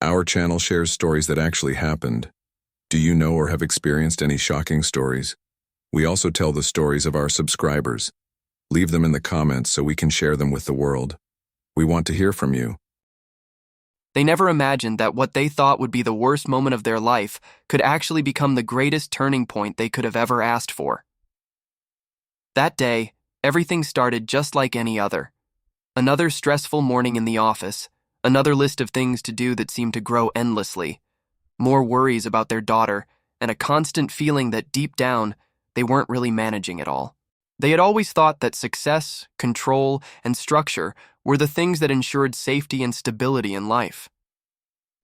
Our channel shares stories that actually happened. Do you know or have experienced any shocking stories? We also tell the stories of our subscribers. Leave them in the comments so we can share them with the world. We want to hear from you. They never imagined that what they thought would be the worst moment of their life could actually become the greatest turning point they could have ever asked for. That day, everything started just like any other. Another stressful morning in the office, another list of things to do that seemed to grow endlessly, more worries about their daughter, and a constant feeling that deep down, they weren't really managing it all. They had always thought that success, control, and structure were the things that ensured safety and stability in life.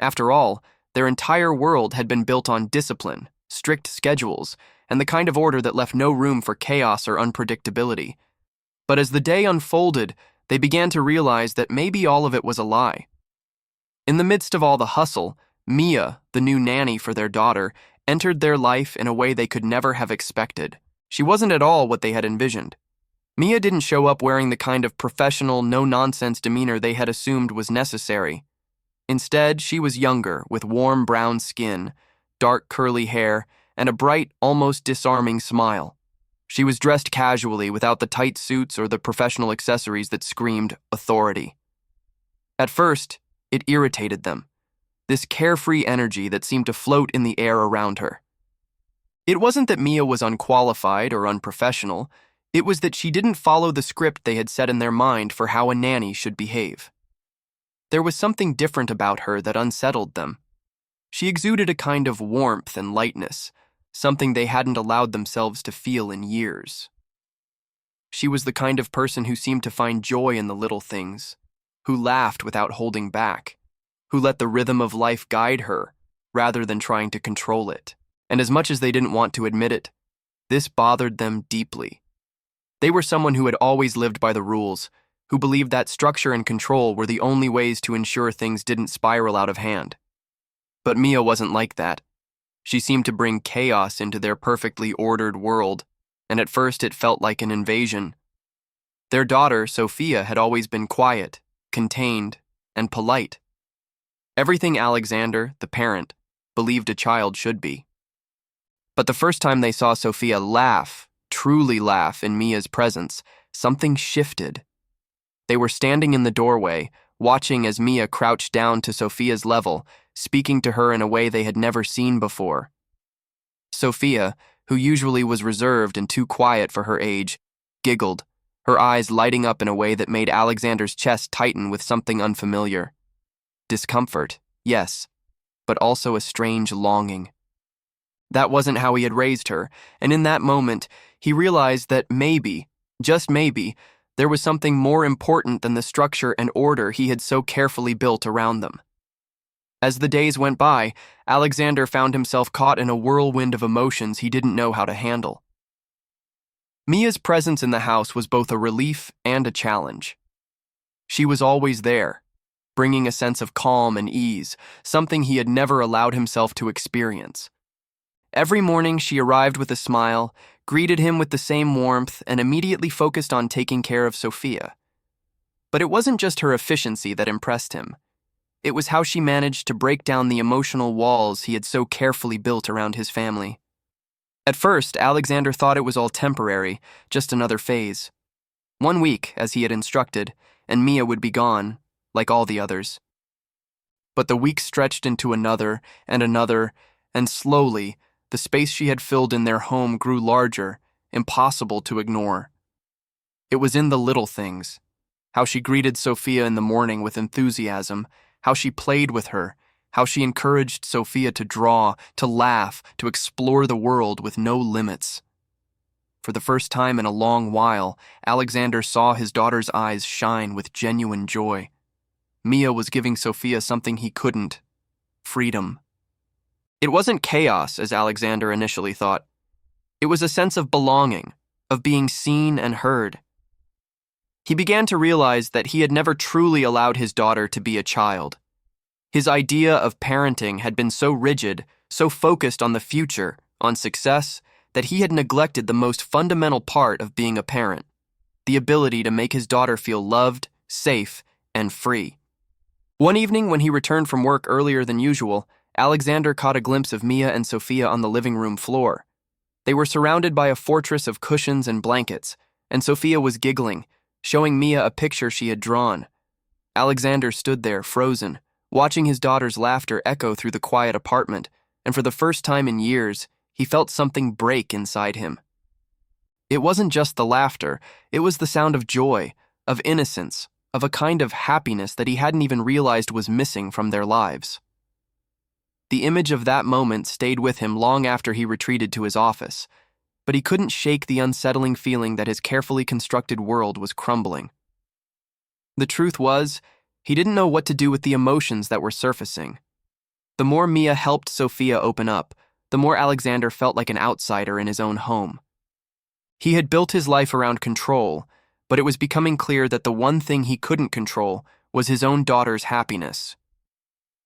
After all, their entire world had been built on discipline, strict schedules, and the kind of order that left no room for chaos or unpredictability. But as the day unfolded, they began to realize that maybe all of it was a lie. In the midst of all the hustle, Mia, the new nanny for their daughter, entered their life in a way they could never have expected. She wasn't at all what they had envisioned. Mia didn't show up wearing the kind of professional, no-nonsense demeanor they had assumed was necessary. Instead, she was younger, with warm brown skin, dark curly hair, and a bright, almost disarming smile. She was dressed casually, without the tight suits or the professional accessories that screamed authority. At first, it irritated them, this carefree energy that seemed to float in the air around her. It wasn't that Mia was unqualified or unprofessional, it was that she didn't follow the script they had set in their mind for how a nanny should behave. There was something different about her that unsettled them. She exuded a kind of warmth and lightness, something they hadn't allowed themselves to feel in years. She was the kind of person who seemed to find joy in the little things, who laughed without holding back, who let the rhythm of life guide her rather than trying to control it. And as much as they didn't want to admit it, this bothered them deeply. They were someone who had always lived by the rules, who believed that structure and control were the only ways to ensure things didn't spiral out of hand. But Mia wasn't like that. She seemed to bring chaos into their perfectly ordered world, and at first it felt like an invasion. Their daughter, Sophia, had always been quiet, contained, and polite. Everything Alexander, the parent, believed a child should be. But the first time they saw Sophia laugh, truly laugh in Mia's presence, something shifted. They were standing in the doorway, watching as Mia crouched down to Sophia's level, speaking to her in a way they had never seen before. Sophia, who usually was reserved and too quiet for her age, giggled, her eyes lighting up in a way that made Alexander's chest tighten with something unfamiliar. Discomfort, yes, but also a strange longing. That wasn't how he had raised her, and in that moment, he realized that maybe, just maybe, there was something more important than the structure and order he had so carefully built around them. As the days went by, Alexander found himself caught in a whirlwind of emotions he didn't know how to handle. Mia's presence in the house was both a relief and a challenge. She was always there, bringing a sense of calm and ease, something he had never allowed himself to experience. Every morning she arrived with a smile, greeted him with the same warmth, and immediately focused on taking care of Sophia. But it wasn't just her efficiency that impressed him. It was how she managed to break down the emotional walls he had so carefully built around his family. At first, Alexander thought it was all temporary, just another phase. 1 week, as he had instructed, and Mia would be gone, like all the others. But the weeks stretched into another, and slowly, the space she had filled in their home grew larger, impossible to ignore. It was in the little things, how she greeted Sophia in the morning with enthusiasm, how she played with her, how she encouraged Sophia to draw, to laugh, to explore the world with no limits. For the first time in a long while, Alexander saw his daughter's eyes shine with genuine joy. Mia was giving Sophia something he couldn't: freedom. It wasn't chaos, as Alexander initially thought. It was a sense of belonging, of being seen and heard. He began to realize that he had never truly allowed his daughter to be a child. His idea of parenting had been so rigid, so focused on the future, on success, that he had neglected the most fundamental part of being a parent, the ability to make his daughter feel loved, safe, and free. One evening, when he returned from work earlier than usual, Alexander caught a glimpse of Mia and Sophia on the living room floor. They were surrounded by a fortress of cushions and blankets, and Sophia was giggling, showing Mia a picture she had drawn. Alexander stood there, frozen, watching his daughter's laughter echo through the quiet apartment, and for the first time in years, he felt something break inside him. It wasn't just the laughter, it was the sound of joy, of innocence, of a kind of happiness that he hadn't even realized was missing from their lives. The image of that moment stayed with him long after he retreated to his office, but he couldn't shake the unsettling feeling that his carefully constructed world was crumbling. The truth was, he didn't know what to do with the emotions that were surfacing. The more Mia helped Sophia open up, the more Alexander felt like an outsider in his own home. He had built his life around control, but it was becoming clear that the one thing he couldn't control was his own daughter's happiness.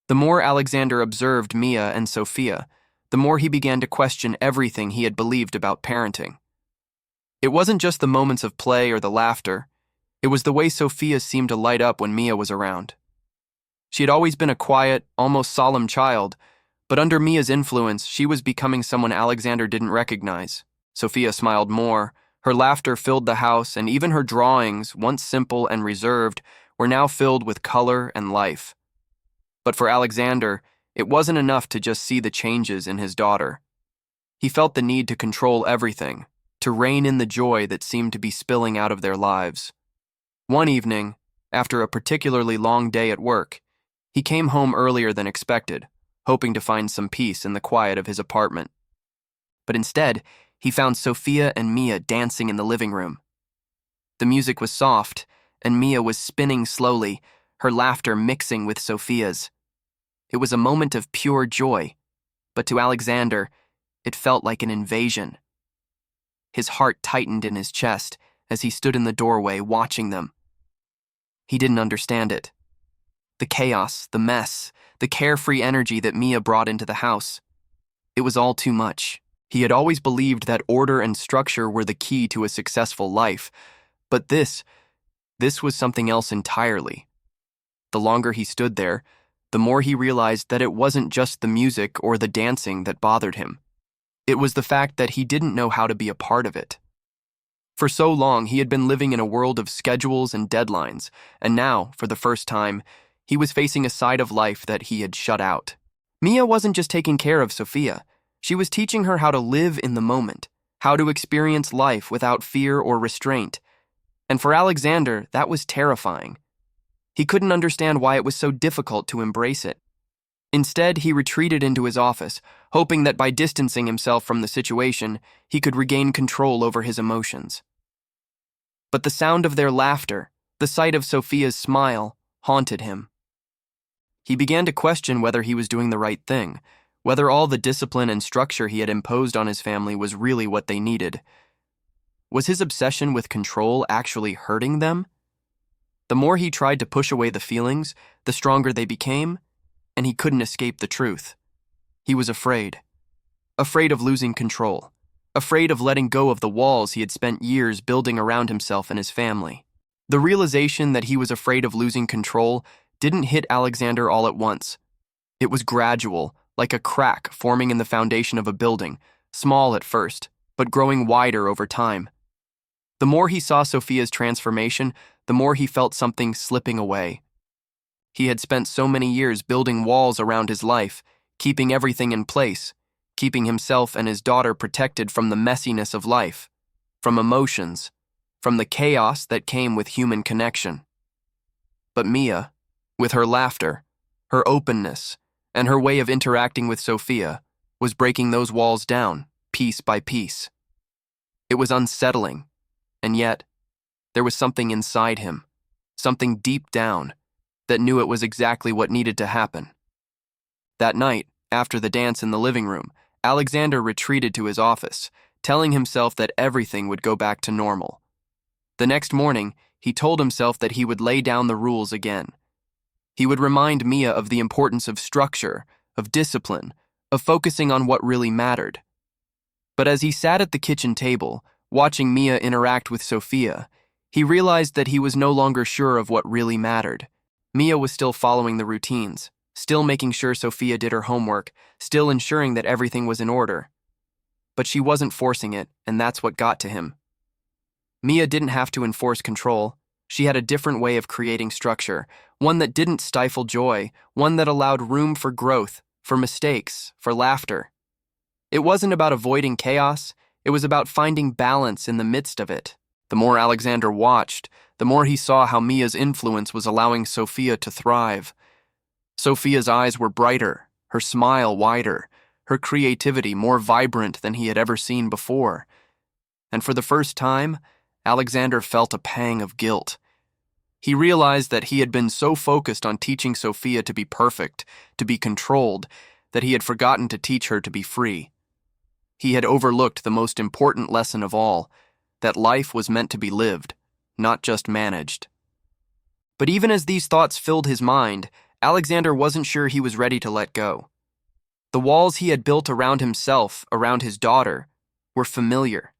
The more Alexander observed Mia and Sophia, the more he began to question everything he had believed about parenting. It wasn't just the moments of play or the laughter, it was the way Sophia seemed to light up when Mia was around. She had always been a quiet, almost solemn child, but under Mia's influence, she was becoming someone Alexander didn't recognize. Sophia smiled more, her laughter filled the house, and even her drawings, once simple and reserved, were now filled with color and life. But for Alexander, it wasn't enough to just see the changes in his daughter. He felt the need to control everything, to rein in the joy that seemed to be spilling out of their lives. One evening, after a particularly long day at work, he came home earlier than expected, hoping to find some peace in the quiet of his apartment. But instead, he found Sophia and Mia dancing in the living room. The music was soft, and Mia was spinning slowly, her laughter mixing with Sophia's. It was a moment of pure joy, but to Alexander, it felt like an invasion. His heart tightened in his chest as he stood in the doorway watching them. He didn't understand it. The chaos, the mess, the carefree energy that Mia brought into the house. It was all too much. He had always believed that order and structure were the key to a successful life, but this was something else entirely. The longer he stood there, the more he realized that it wasn't just the music or the dancing that bothered him. It was the fact that he didn't know how to be a part of it. For so long, he had been living in a world of schedules and deadlines, and now, for the first time, he was facing a side of life that he had shut out. Mia wasn't just taking care of Sophia. She was teaching her how to live in the moment, how to experience life without fear or restraint. And for Alexander, that was terrifying. He couldn't understand why it was so difficult to embrace it. Instead, he retreated into his office, hoping that by distancing himself from the situation, he could regain control over his emotions. But the sound of their laughter, the sight of Sophia's smile, haunted him. He began to question whether he was doing the right thing, whether all the discipline and structure he had imposed on his family was really what they needed. Was his obsession with control actually hurting them? The more he tried to push away the feelings, the stronger they became, and he couldn't escape the truth. He was afraid. Afraid of losing control. Afraid of letting go of the walls he had spent years building around himself and his family. The realization that he was afraid of losing control didn't hit Alexander all at once. It was gradual, like a crack forming in the foundation of a building, small at first, but growing wider over time. The more he saw Sophia's transformation, the more he felt something slipping away. He had spent so many years building walls around his life, keeping everything in place, keeping himself and his daughter protected from the messiness of life, from emotions, from the chaos that came with human connection. But Mia, with her laughter, her openness, and her way of interacting with Sophia, was breaking those walls down, piece by piece. It was unsettling, and yet, there was something inside him, something deep down, that knew it was exactly what needed to happen. That night, after the dance in the living room, Alexander retreated to his office, telling himself that everything would go back to normal. The next morning, he told himself that he would lay down the rules again. He would remind Mia of the importance of structure, of discipline, of focusing on what really mattered. But as he sat at the kitchen table, watching Mia interact with Sophia, he realized that he was no longer sure of what really mattered. Mia was still following the routines, still making sure Sophia did her homework, still ensuring that everything was in order. But she wasn't forcing it, and that's what got to him. Mia didn't have to enforce control. She had a different way of creating structure, one that didn't stifle joy, one that allowed room for growth, for mistakes, for laughter. It wasn't about avoiding chaos, it was about finding balance in the midst of it. The more Alexander watched, the more he saw how Mia's influence was allowing Sophia to thrive. Sophia's eyes were brighter, her smile wider, her creativity more vibrant than he had ever seen before. And for the first time, Alexander felt a pang of guilt. He realized that he had been so focused on teaching Sophia to be perfect, to be controlled, that he had forgotten to teach her to be free. He had overlooked the most important lesson of all, that life was meant to be lived, not just managed. But even as these thoughts filled his mind, Alexander wasn't sure he was ready to let go. The walls he had built around himself, around his daughter, were familiar.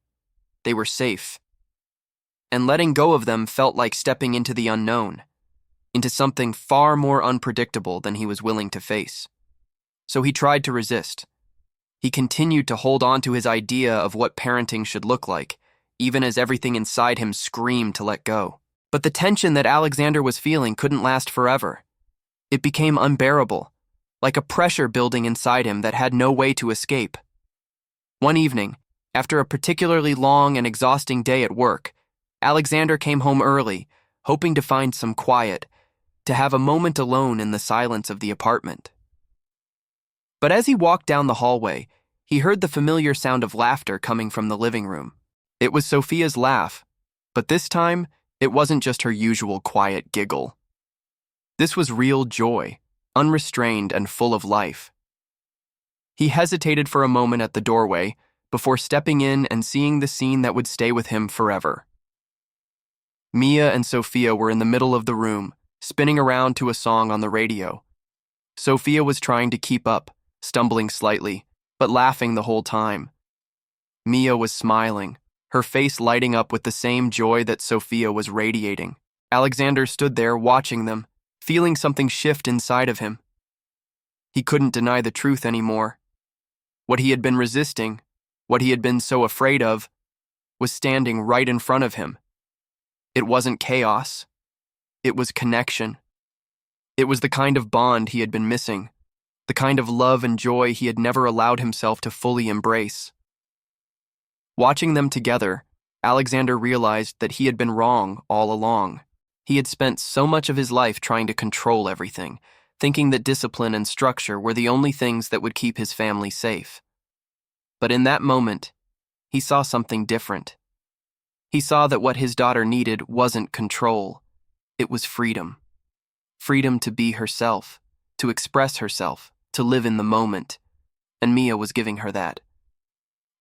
They were safe. And letting go of them felt like stepping into the unknown, into something far more unpredictable than he was willing to face. So he tried to resist. He continued to hold on to his idea of what parenting should look like, even as everything inside him screamed to let go. But the tension that Alexander was feeling couldn't last forever. It became unbearable, like a pressure building inside him that had no way to escape. One evening, after a particularly long and exhausting day at work, Alexander came home early, hoping to find some quiet, to have a moment alone in the silence of the apartment. But as he walked down the hallway, he heard the familiar sound of laughter coming from the living room. It was Sophia's laugh, but this time, it wasn't just her usual quiet giggle. This was real joy, unrestrained and full of life. He hesitated for a moment at the doorway before stepping in and seeing the scene that would stay with him forever. Mia and Sophia were in the middle of the room, spinning around to a song on the radio. Sophia was trying to keep up, stumbling slightly, but laughing the whole time. Mia was smiling, her face lighting up with the same joy that Sophia was radiating. Alexander stood there watching them, feeling something shift inside of him. He couldn't deny the truth anymore. What he had been resisting, what he had been so afraid of, was standing right in front of him. It wasn't chaos. It was connection. It was the kind of bond he had been missing, the kind of love and joy he had never allowed himself to fully embrace. Watching them together, Alexander realized that he had been wrong all along. He had spent so much of his life trying to control everything, thinking that discipline and structure were the only things that would keep his family safe. But in that moment, he saw something different. He saw that what his daughter needed wasn't control. It was freedom. Freedom to be herself, to express herself, to live in the moment. And Mia was giving her that.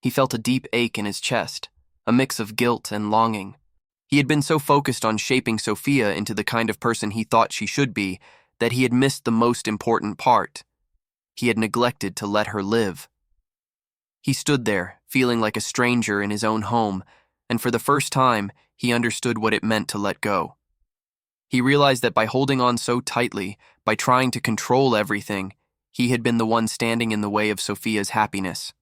He felt a deep ache in his chest, a mix of guilt and longing. He had been so focused on shaping Sophia into the kind of person he thought she should be that he had missed the most important part. He had neglected to let her live. He stood there, feeling like a stranger in his own home, and for the first time, he understood what it meant to let go. He realized that by holding on so tightly, by trying to control everything, he had been the one standing in the way of Sophia's happiness.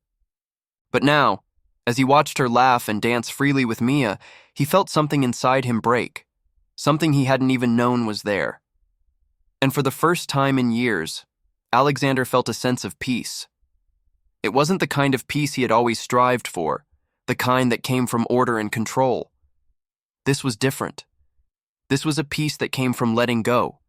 But now, as he watched her laugh and dance freely with Mia, he felt something inside him break, something he hadn't even known was there. And for the first time in years, Alexander felt a sense of peace. It wasn't the kind of peace he had always strived for, the kind that came from order and control. This was different. This was a peace that came from letting go,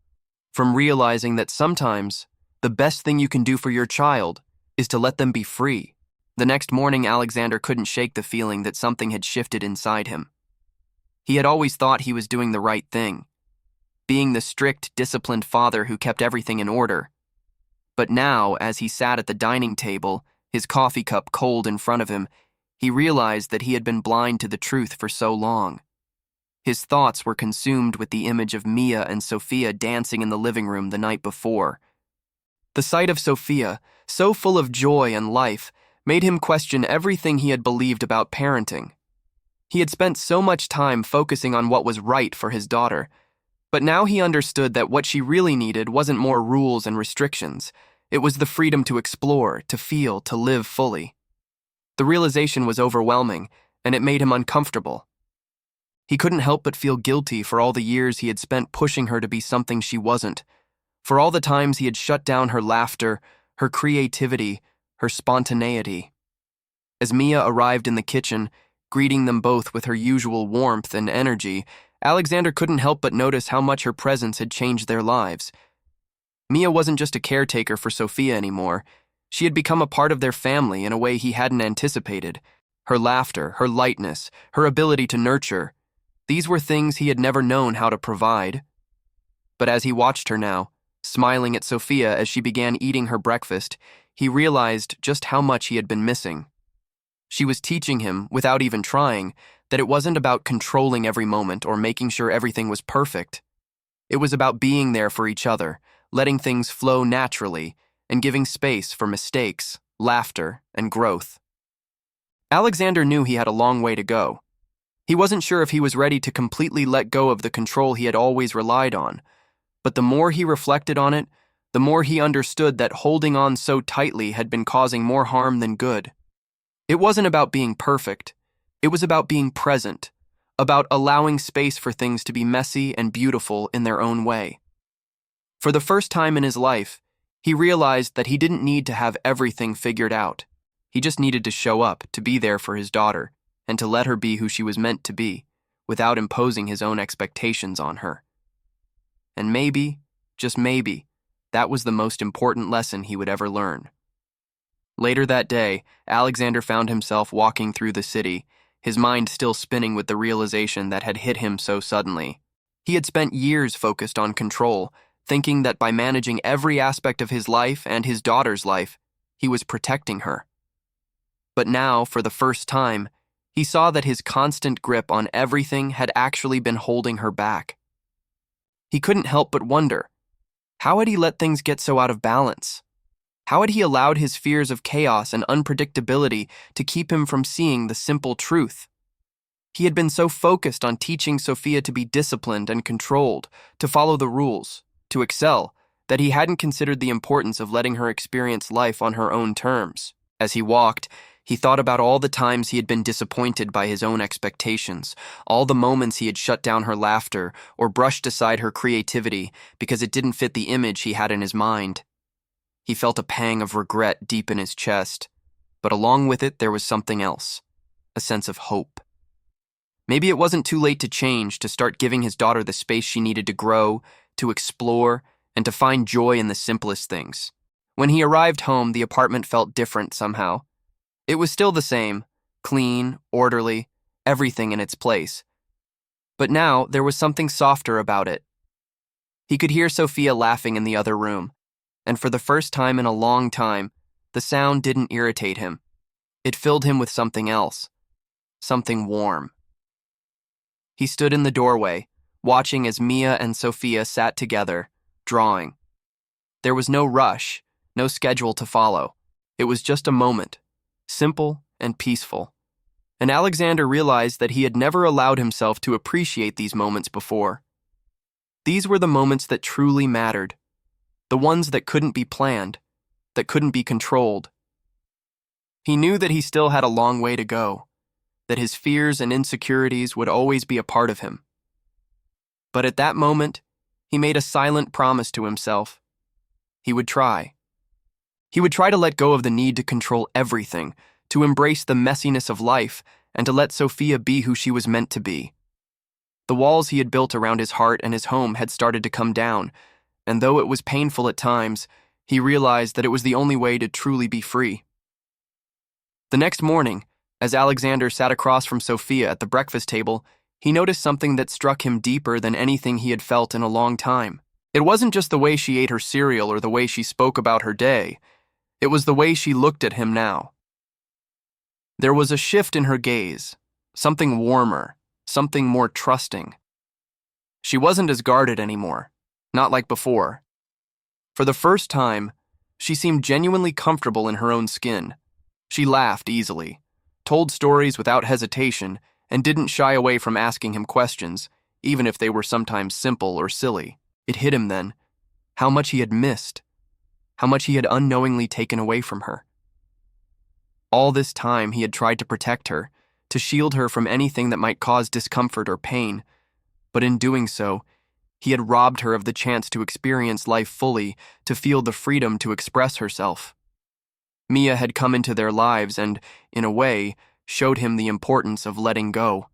from realizing that sometimes the best thing you can do for your child is to let them be free. The next morning, Alexander couldn't shake the feeling that something had shifted inside him. He had always thought he was doing the right thing, being the strict, disciplined father who kept everything in order. But now, as he sat at the dining table, his coffee cup cold in front of him, he realized that he had been blind to the truth for so long. His thoughts were consumed with the image of Mia and Sophia dancing in the living room the night before. The sight of Sophia, so full of joy and life, made him question everything he had believed about parenting. He had spent so much time focusing on what was right for his daughter, But now he understood that what she really needed wasn't more rules and restrictions. It was the freedom to explore, to feel, to live fully. The realization was overwhelming, and it made him uncomfortable. He couldn't help but feel guilty for all the years he had spent pushing her to be something she wasn't, for all the times he had shut down her laughter, her creativity, her spontaneity. As Mia arrived in the kitchen, greeting them both with her usual warmth and energy, Alexander couldn't help but notice how much her presence had changed their lives. Mia wasn't just a caretaker for Sophia anymore. She had become a part of their family in a way he hadn't anticipated. Her laughter, her lightness, her ability to nurture, these were things he had never known how to provide. But as he watched her now, smiling at Sophia as she began eating her breakfast, he realized just how much he had been missing. She was teaching him, without even trying, that it wasn't about controlling every moment or making sure everything was perfect. It was about being there for each other, letting things flow naturally, and giving space for mistakes, laughter, and growth. Alexander knew he had a long way to go. He wasn't sure if he was ready to completely let go of the control he had always relied on, but the more he reflected on it, the more he understood that holding on so tightly had been causing more harm than good. It wasn't about being perfect. It was about being present, about allowing space for things to be messy and beautiful in their own way. For the first time in his life, he realized that he didn't need to have everything figured out. He just needed to show up, to be there for his daughter, and to let her be who she was meant to be, without imposing his own expectations on her. And maybe, just maybe, that was the most important lesson he would ever learn. Later that day, Alexander found himself walking through the city, his mind still spinning with the realization that had hit him so suddenly. He had spent years focused on control, thinking that by managing every aspect of his life and his daughter's life, he was protecting her. But now, for the first time, he saw that his constant grip on everything had actually been holding her back. He couldn't help but wonder, how had he let things get so out of balance? How had he allowed his fears of chaos and unpredictability to keep him from seeing the simple truth? He had been so focused on teaching Sophia to be disciplined and controlled, to follow the rules, to excel, that he hadn't considered the importance of letting her experience life on her own terms. As he walked, he thought about all the times he had been disappointed by his own expectations, all the moments he had shut down her laughter or brushed aside her creativity because it didn't fit the image he had in his mind. He felt a pang of regret deep in his chest, but along with it there was something else, a sense of hope. Maybe it wasn't too late to change, to start giving his daughter the space she needed to grow, to explore, and to find joy in the simplest things. When he arrived home, the apartment felt different somehow. It was still the same, clean, orderly, everything in its place. But now there was something softer about it. He could hear Sophia laughing in the other room, and for the first time in a long time, the sound didn't irritate him. It filled him with something else, something warm. He stood in the doorway, watching as Mia and Sophia sat together, drawing. There was no rush, no schedule to follow. It was just a moment, simple and peaceful. And Alexander realized that he had never allowed himself to appreciate these moments before. These were the moments that truly mattered, the ones that couldn't be planned, that couldn't be controlled. He knew that he still had a long way to go, that his fears and insecurities would always be a part of him. But at that moment, he made a silent promise to himself. He would try. He would try to let go of the need to control everything, to embrace the messiness of life, and to let Sophia be who she was meant to be. The walls he had built around his heart and his home had started to come down, and though it was painful at times, he realized that it was the only way to truly be free. The next morning, as Alexander sat across from Sophia at the breakfast table, he noticed something that struck him deeper than anything he had felt in a long time. It wasn't just the way she ate her cereal or the way she spoke about her day. It was the way she looked at him now. There was a shift in her gaze, something warmer, something more trusting. She wasn't as guarded anymore, not like before. For the first time, she seemed genuinely comfortable in her own skin. She laughed easily, told stories without hesitation, and didn't shy away from asking him questions, even if they were sometimes simple or silly. It hit him then, how much he had missed, how much he had unknowingly taken away from her. All this time he had tried to protect her, to shield her from anything that might cause discomfort or pain, but in doing so, he had robbed her of the chance to experience life fully, to feel the freedom to express herself. Mia had come into their lives and, in a way, showed him the importance of letting go.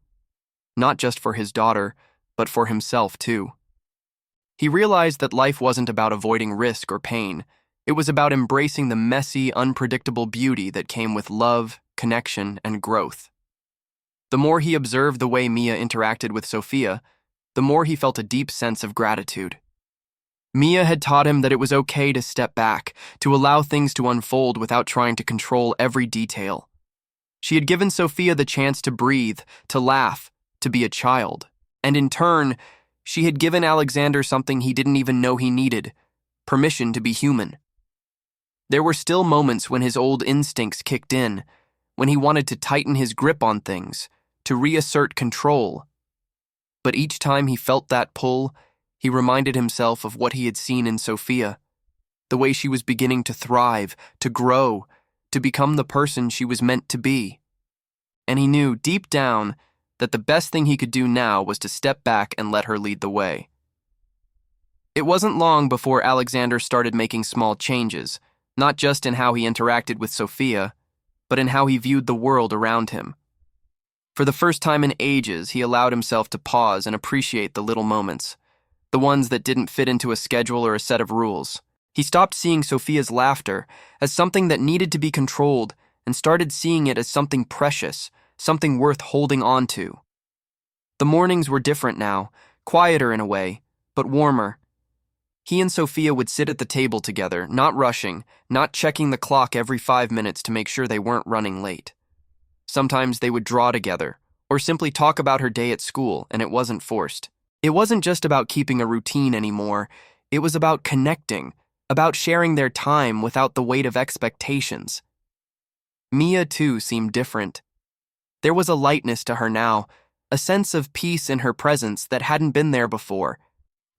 Not just for his daughter, but for himself too. He realized that life wasn't about avoiding risk or pain. It was about embracing the messy, unpredictable beauty that came with love, connection, and growth. The more he observed the way Mia interacted with Sophia, the more he felt a deep sense of gratitude. Mia had taught him that it was okay to step back, to allow things to unfold without trying to control every detail. She had given Sophia the chance to breathe, to laugh, to be a child. And in turn, she had given Alexander something he didn't even know he needed: permission to be human. There were still moments when his old instincts kicked in, when he wanted to tighten his grip on things, to reassert control. But each time he felt that pull, he reminded himself of what he had seen in Sophia, the way she was beginning to thrive, to grow, to become the person she was meant to be. And he knew, deep down, that the best thing he could do now was to step back and let her lead the way. It wasn't long before Alexander started making small changes, not just in how he interacted with Sophia, but in how he viewed the world around him. For the first time in ages, he allowed himself to pause and appreciate the little moments, the ones that didn't fit into a schedule or a set of rules. He stopped seeing Sophia's laughter as something that needed to be controlled and started seeing it as something precious, something worth holding on to. The mornings were different now, quieter in a way, but warmer. He and Sophia would sit at the table together, not rushing, not checking the clock every 5 minutes to make sure they weren't running late. Sometimes they would draw together, or simply talk about her day at school, and it wasn't forced. It wasn't just about keeping a routine anymore, it was about connecting, about sharing their time without the weight of expectations. Mia, too, seemed different. There was a lightness to her now, a sense of peace in her presence that hadn't been there before.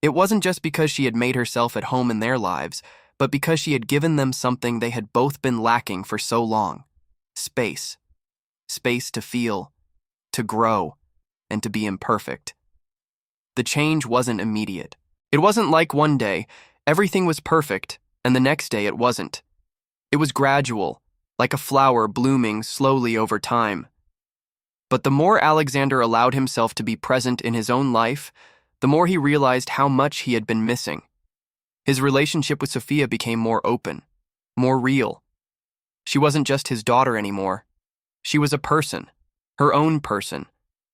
It wasn't just because she had made herself at home in their lives, but because she had given them something they had both been lacking for so long: space. Space to feel, to grow, and to be imperfect. The change wasn't immediate. It wasn't like one day, everything was perfect, and the next day it wasn't. It was gradual, like a flower blooming slowly over time. But the more Alexander allowed himself to be present in his own life, the more he realized how much he had been missing. His relationship with Sophia became more open, more real. She wasn't just his daughter anymore. She was a person, her own person,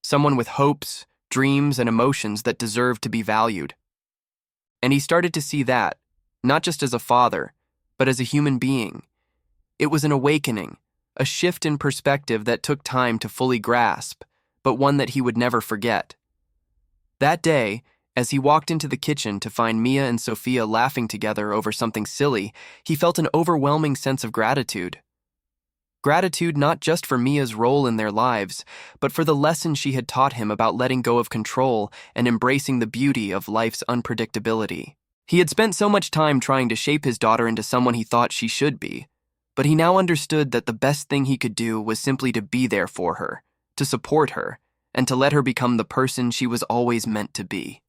someone with hopes, dreams, and emotions that deserved to be valued. And he started to see that, not just as a father, but as a human being. It was an awakening, a shift in perspective that took time to fully grasp, but one that he would never forget. That day, as he walked into the kitchen to find Mia and Sophia laughing together over something silly, he felt an overwhelming sense of gratitude. Gratitude not just for Mia's role in their lives, but for the lesson she had taught him about letting go of control and embracing the beauty of life's unpredictability. He had spent so much time trying to shape his daughter into someone he thought she should be, but he now understood that the best thing he could do was simply to be there for her, to support her, and to let her become the person she was always meant to be.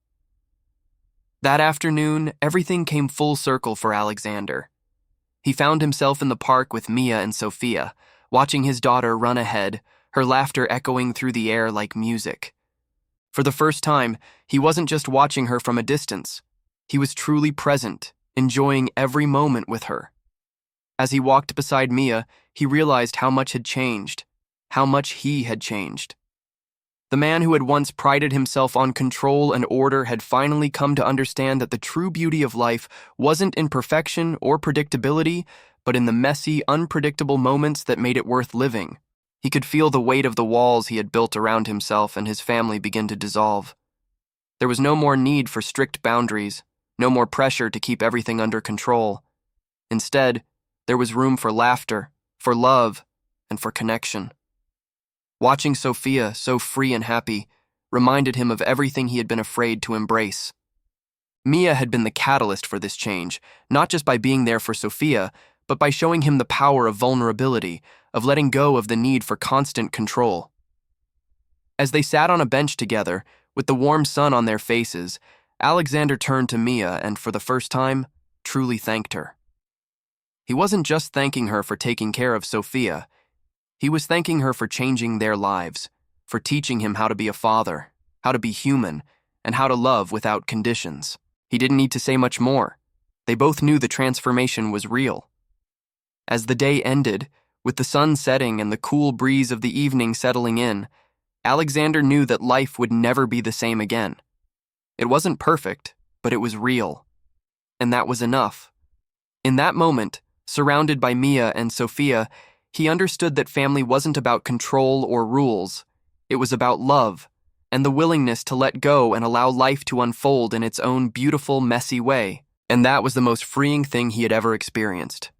That afternoon, everything came full circle for Alexander. He found himself in the park with Mia and Sophia, watching his daughter run ahead, her laughter echoing through the air like music. For the first time, he wasn't just watching her from a distance. He was truly present, enjoying every moment with her. As he walked beside Mia, he realized how much had changed, how much he had changed. The man who had once prided himself on control and order had finally come to understand that the true beauty of life wasn't in perfection or predictability, but in the messy, unpredictable moments that made it worth living. He could feel the weight of the walls he had built around himself and his family begin to dissolve. There was no more need for strict boundaries, no more pressure to keep everything under control. Instead, there was room for laughter, for love, and for connection. Watching Sophia, so free and happy, reminded him of everything he had been afraid to embrace. Mia had been the catalyst for this change, not just by being there for Sophia, but by showing him the power of vulnerability, of letting go of the need for constant control. As they sat on a bench together, with the warm sun on their faces, Alexander turned to Mia and, for the first time, truly thanked her. He wasn't just thanking her for taking care of Sophia. He was thanking her for changing their lives, for teaching him how to be a father, how to be human, and how to love without conditions. He didn't need to say much more. They both knew the transformation was real. As the day ended, with the sun setting and the cool breeze of the evening settling in, Alexander knew that life would never be the same again. It wasn't perfect, but it was real. And that was enough. In that moment, surrounded by Mia and Sophia, he understood that family wasn't about control or rules. It was about love and the willingness to let go and allow life to unfold in its own beautiful, messy way. And that was the most freeing thing he had ever experienced.